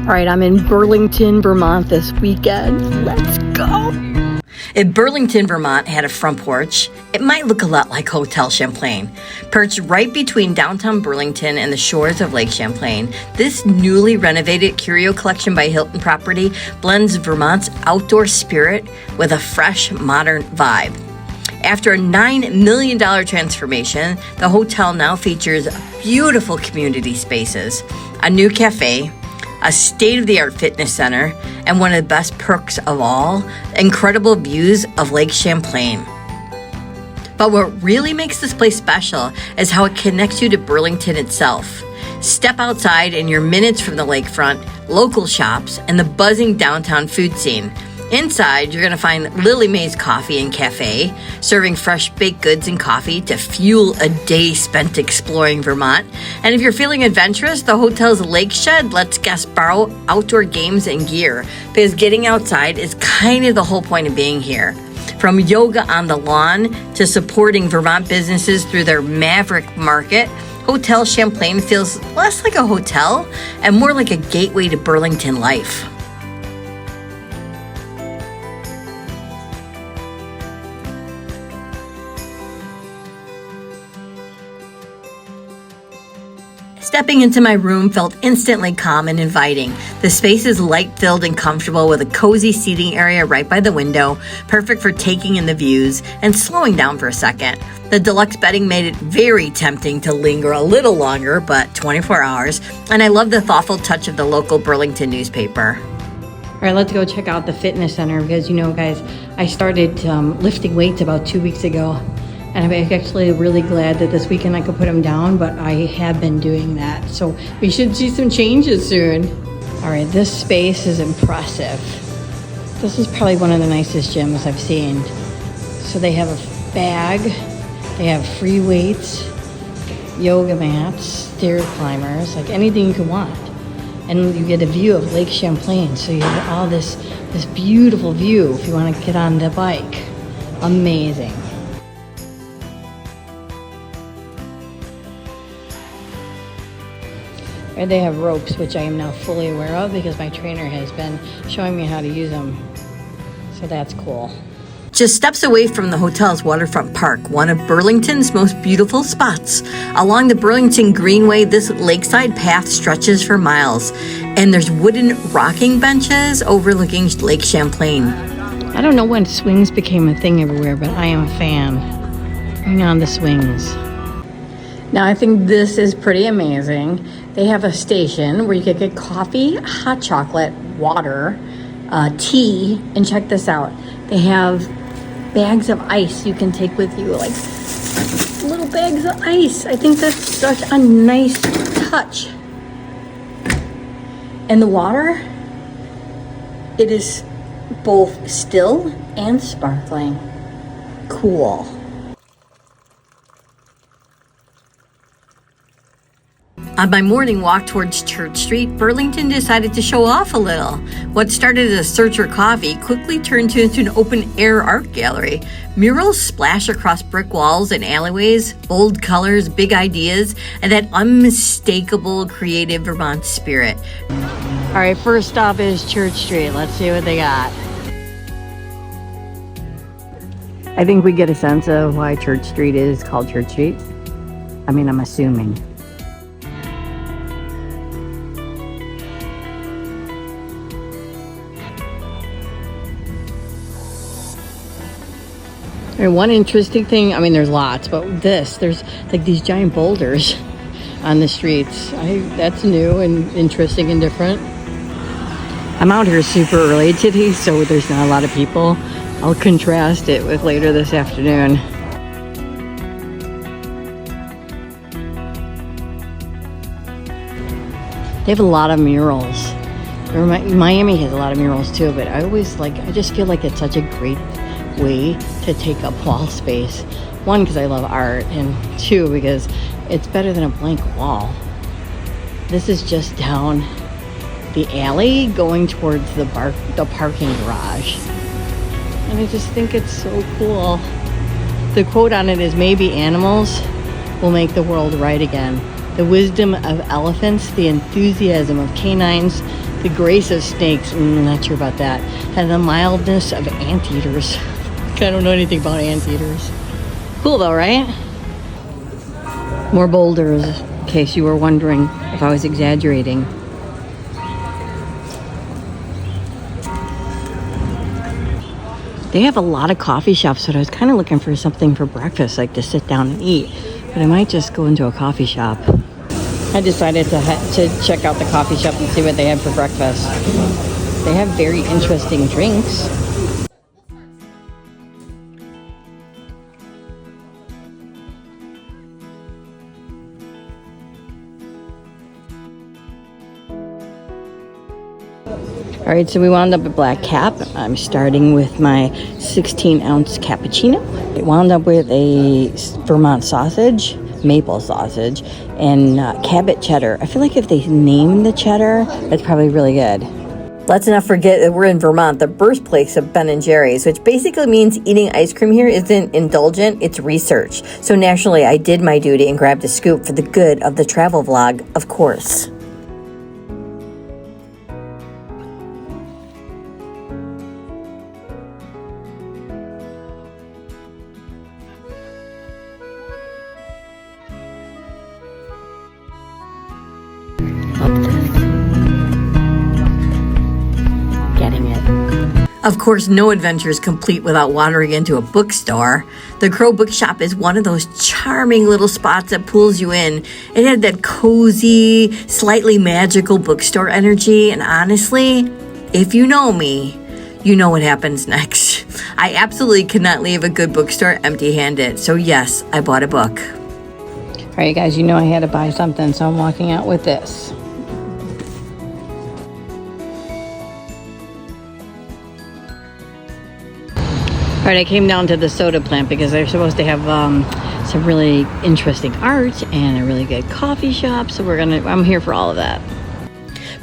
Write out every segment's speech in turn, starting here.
All right, I'm in Burlington, Vermont this weekend. Let's go. If Burlington, Vermont had a front porch, it might look a lot like Hotel Champlain. Perched right between downtown Burlington and the shores of Lake Champlain, this newly renovated Curio Collection by Hilton property blends Vermont's outdoor spirit with a fresh, modern vibe. After a $9 million transformation, the hotel now features beautiful community spaces, a new cafe, a state-of-the-art fitness center, and one of the best perks of all, incredible views of Lake Champlain. But what really makes this place special is how it connects you to Burlington itself. Step outside and you're minutes from the lakefront, local shops, and the buzzing downtown food scene. Inside, you're going to find Lily Mae's Coffee and Cafe, serving fresh baked goods and coffee to fuel a day spent exploring Vermont. And if you're feeling adventurous, the hotel's Lake Shed lets guests borrow outdoor games and gear, because getting outside is kind of the whole point of being here. From yoga on the lawn to supporting Vermont businesses through their Maverick Market, Hotel Champlain feels less like a hotel and more like a gateway to Burlington life. Stepping into my room felt instantly calm and inviting. The space is light-filled and comfortable with a cozy seating area right by the window, perfect for taking in the views and slowing down for a second. The deluxe bedding made it very tempting to linger a little longer, but 24 hours, and I love the thoughtful touch of the local Burlington newspaper. All right, let's go check out the fitness center because, you know, guys, I started lifting weights about 2 weeks ago. And I'm actually really glad that this weekend I could put them down, but I have been doing that. So we should see some changes soon. All right, this space is impressive. This is probably one of the nicest gyms I've seen. So they have a bag, they have free weights, yoga mats, stair climbers, like anything you could want. And you get a view of Lake Champlain. So you have all this beautiful view if you want to get on the bike. Amazing. And they have ropes, which I am now fully aware of because my trainer has been showing me how to use them. So that's cool. Just steps away from the hotel's waterfront park, one of Burlington's most beautiful spots. Along the Burlington Greenway, this lakeside path stretches for miles, and there's wooden rocking benches overlooking Lake Champlain. I don't know when swings became a thing everywhere, but I am a fan. Bring on the swings. Now I think this is pretty amazing. They have a station where you can get coffee, hot chocolate, water, tea, and check this out. They have bags of ice you can take with you, like little bags of ice. I think that's such a nice touch. And the water, it is both still and sparkling. Cool. On my morning walk towards Church Street, Burlington decided to show off a little. What started as a search for coffee quickly turned into an open-air art gallery. Murals splash across brick walls and alleyways, bold colors, big ideas, and that unmistakable creative Vermont spirit. All right, first stop is Church Street. Let's see what they got. I think we get a sense of why Church Street is called Church Street. I mean, I'm assuming. And one interesting thing, I mean, there's lots, but there's like these giant boulders on the streets. That's new and interesting and different. I'm out here super early today, so there's not a lot of people. I'll contrast it with later this afternoon. They have a lot of murals. Miami has a lot of murals too, but I just feel like it's such a great way to take up wall space. One, because I love art, and two, because it's better than a blank wall. This is just down the alley going towards the parking garage. And I just think it's so cool. The quote on it is, "Maybe animals will make the world right again." The wisdom of elephants, the enthusiasm of canines, the grace of snakes, I'm not sure about that, and the mildness of anteaters. I don't know anything about anteaters. Cool though, right? More boulders, in case you were wondering if I was exaggerating. They have a lot of coffee shops, but I was kind of looking for something for breakfast, like to sit down and eat. But I might just go into a coffee shop. I decided to check out the coffee shop and see what they have for breakfast. They have very interesting drinks. All right, so we wound up at Black Cap. I'm starting with my 16-ounce cappuccino. It wound up with a Vermont sausage, maple sausage, and Cabot cheddar. I feel like if they name the cheddar, that's probably really good. Let's not forget that we're in Vermont, the birthplace of Ben & Jerry's, which basically means eating ice cream here isn't indulgent, it's research. So naturally, I did my duty and grabbed a scoop for the good of the travel vlog, of course. Of course, no adventure is complete without wandering into a bookstore. The Crow Bookshop is one of those charming little spots that pulls you in. It had that cozy, slightly magical bookstore energy, and honestly, if you know me, you know what happens next. I absolutely cannot leave a good bookstore empty-handed, so yes, I bought a book. All right, guys, you know I had to buy something, so I'm walking out with this. All right, I came down to the soda plant because they're supposed to have some really interesting art and a really good coffee shop. So I'm here for all of that.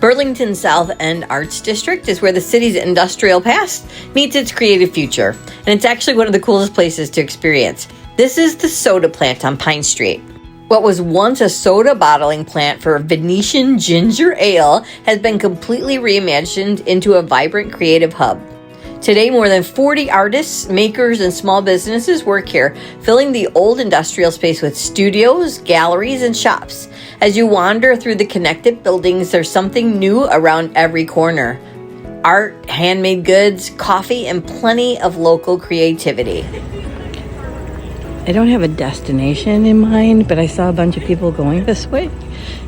Burlington South End Arts District is where the city's industrial past meets its creative future. And it's actually one of the coolest places to experience. This is the soda plant on Pine Street. What was once a soda bottling plant for Venetian ginger ale has been completely reimagined into a vibrant creative hub. Today, more than 40 artists, makers, and small businesses work here, filling the old industrial space with studios, galleries, and shops. As you wander through the connected buildings, there's something new around every corner. Art, handmade goods, coffee, and plenty of local creativity. I don't have a destination in mind, but I saw a bunch of people going this way,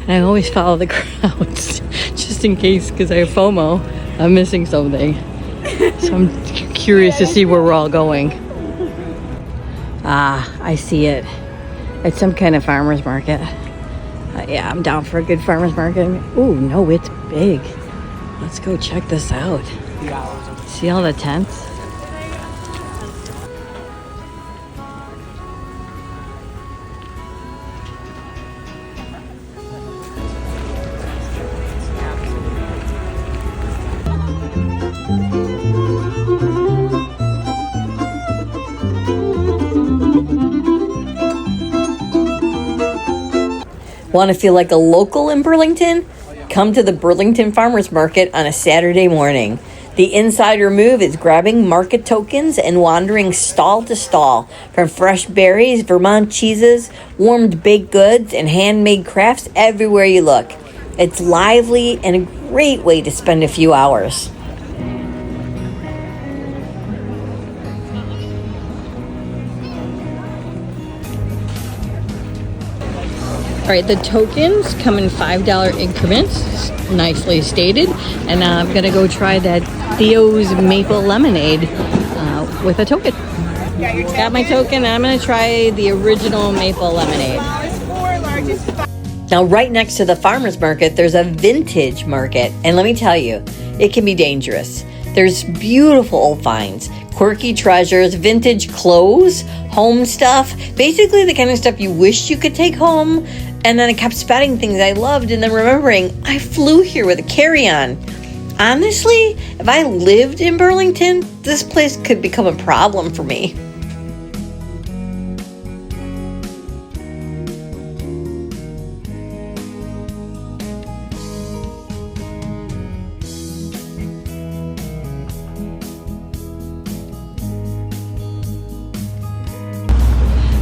and I always follow the crowds, just in case, because I have FOMO, I'm missing something. So I'm curious to see where we're all going. Ah, I see it. It's some kind of farmer's market. Yeah, I'm down for a good farmer's market. Ooh, no, it's big. Let's go check this out. See all the tents? Want to feel like a local in Burlington? Come to the Burlington Farmers Market on a Saturday morning. The insider move is grabbing market tokens and wandering stall to stall. From fresh berries, Vermont cheeses, warmed baked goods, and handmade crafts everywhere you look. It's lively and a great way to spend a few hours. All right, the tokens come in $5 increments, nicely stated. And I'm gonna go try that Theo's Maple Lemonade with a token. Got my token, and I'm gonna try the original Maple Lemonade. Now, right next to the farmer's market, there's a vintage market. And let me tell you, it can be dangerous. There's beautiful old finds, quirky treasures, vintage clothes, home stuff, basically the kind of stuff you wish you could take home. And then I kept spotting things I loved and then remembering I flew here with a carry-on. Honestly, if I lived in Burlington, this place could become a problem for me.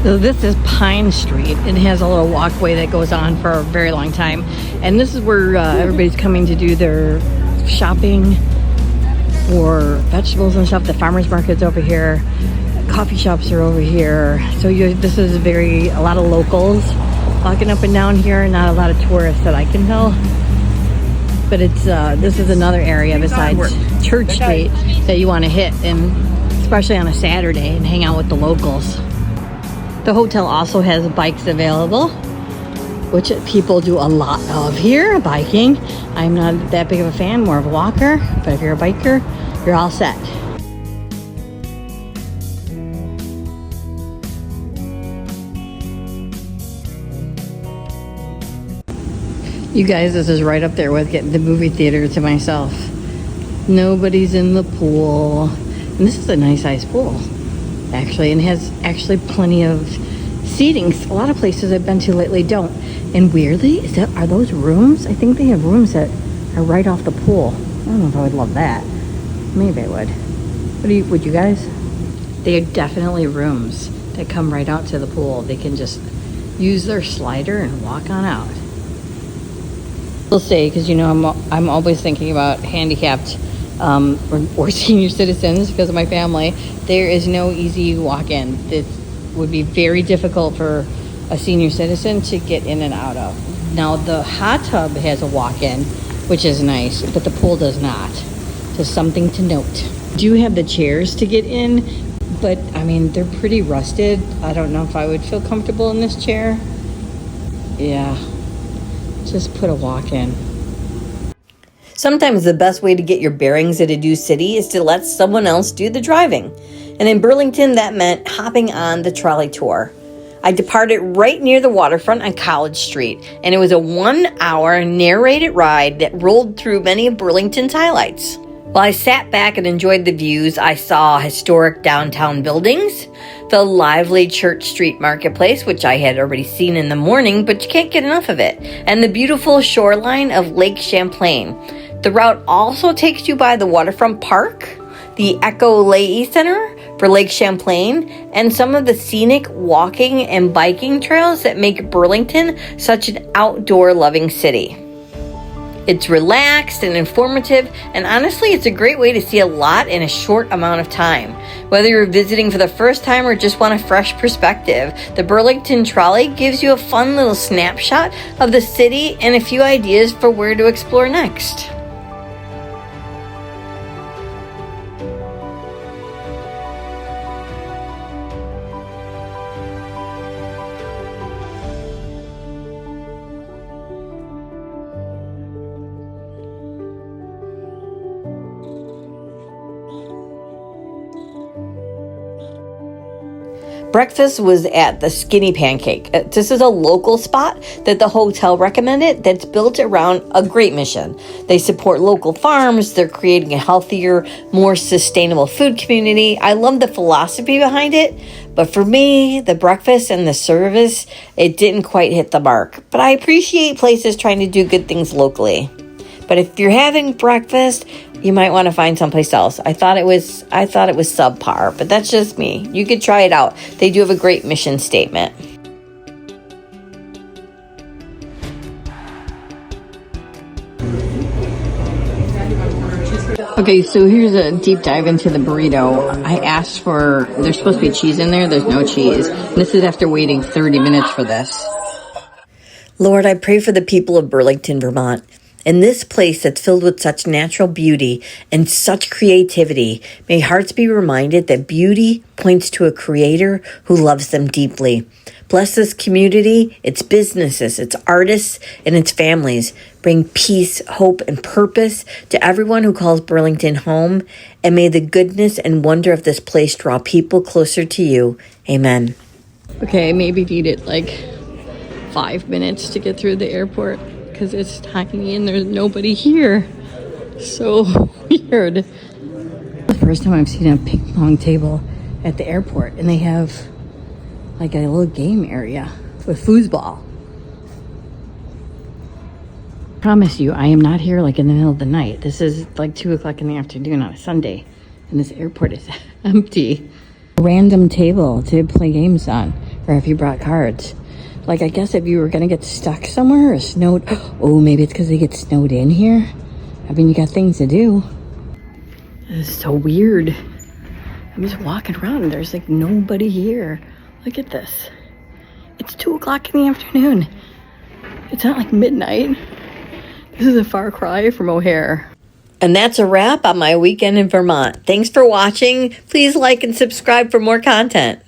So this is Pine Street. It has a little walkway that goes on for a very long time. And this is where everybody's coming to do their shopping for vegetables and stuff. The farmers market's over here. Coffee shops are over here. So this is a lot of locals walking up and down here. Not a lot of tourists that I can tell. But it's this is another area besides Church Street that you want to hit, and especially on a Saturday, and hang out with the locals. The hotel also has bikes available, which people do a lot of here, biking. I'm not that big of a fan, more of a walker, but if you're a biker, you're all set. You guys, this is right up there with getting the movie theater to myself. Nobody's in the pool. And this is a nice sized pool, actually, and has actually plenty of seating. A lot of places I've been to lately don't. And weirdly, are those rooms? I think they have rooms that are right off the pool. I don't know if I would love that. Maybe I would. Would you guys? They are definitely rooms that come right out to the pool. They can just use their slider and walk on out. We'll say, because I'm always thinking about handicapped or senior citizens because of my family. There is no easy walk-in. It would be very difficult for a senior citizen to get in and out of. Now the hot tub has a walk-in, which is nice, but the pool does not. Just something to note. Do have the chairs to get in, but I mean they're pretty rusted. I don't know if I would feel comfortable in this chair. Yeah. Just put a walk in. Sometimes the best way to get your bearings at a new city is to let someone else do the driving. And in Burlington, that meant hopping on the Trolly Tour. I departed right near the waterfront on College Street, and it was a 1-hour narrated ride that rolled through many of Burlington's highlights. While I sat back and enjoyed the views, I saw historic downtown buildings, the lively Church Street Marketplace, which I had already seen in the morning, but you can't get enough of it, and the beautiful shoreline of Lake Champlain. The route also takes you by the waterfront park, the Echo Lay Center for Lake Champlain, and some of the scenic walking and biking trails that make Burlington such an outdoor-loving city. It's relaxed and informative, and honestly, it's a great way to see a lot in a short amount of time. Whether you're visiting for the first time or just want a fresh perspective, the Burlington Trolley gives you a fun little snapshot of the city and a few ideas for where to explore next. Breakfast was at the Skinny Pancake. This is a local spot that the hotel recommended that's built around a great mission. They support local farms. They're creating a healthier, more sustainable food community. I love the philosophy behind it, but for me, the breakfast and the service, it didn't quite hit the mark. But I appreciate places trying to do good things locally. But if you're having breakfast, you might want to find someplace else. I thought it was subpar, but that's just me. You could try it out. They do have a great mission statement. Okay, so here's a deep dive into the burrito. I asked for, there's supposed to be cheese in there. There's no cheese. This is after waiting 30 minutes for this. Lord, I pray for the people of Burlington, Vermont. In this place that's filled with such natural beauty and such creativity, may hearts be reminded that beauty points to a creator who loves them deeply. Bless this community, its businesses, its artists, and its families. Bring peace, hope, and purpose to everyone who calls Burlington home. And may the goodness and wonder of this place draw people closer to you. Amen. Okay, maybe if you did like 5 minutes to get through the airport, because it's tiny and there's nobody here. So weird. The first time I've seen a ping pong table at the airport, and they have like a little game area with foosball. Promise you, I am not here like in the middle of the night. This is like 2 o'clock in the afternoon on a Sunday, and this airport is empty. A random table to play games on. or if you brought cards. Like, I guess if you were gonna get stuck somewhere or snowed, oh, maybe it's because they get snowed in here. I mean, you got things to do. This is so weird. I'm just walking around and there's like nobody here. Look at this. It's 2 o'clock in the afternoon. It's not like midnight. This is a far cry from O'Hare. And that's a wrap on my weekend in Vermont. Thanks for watching. Please like and subscribe for more content.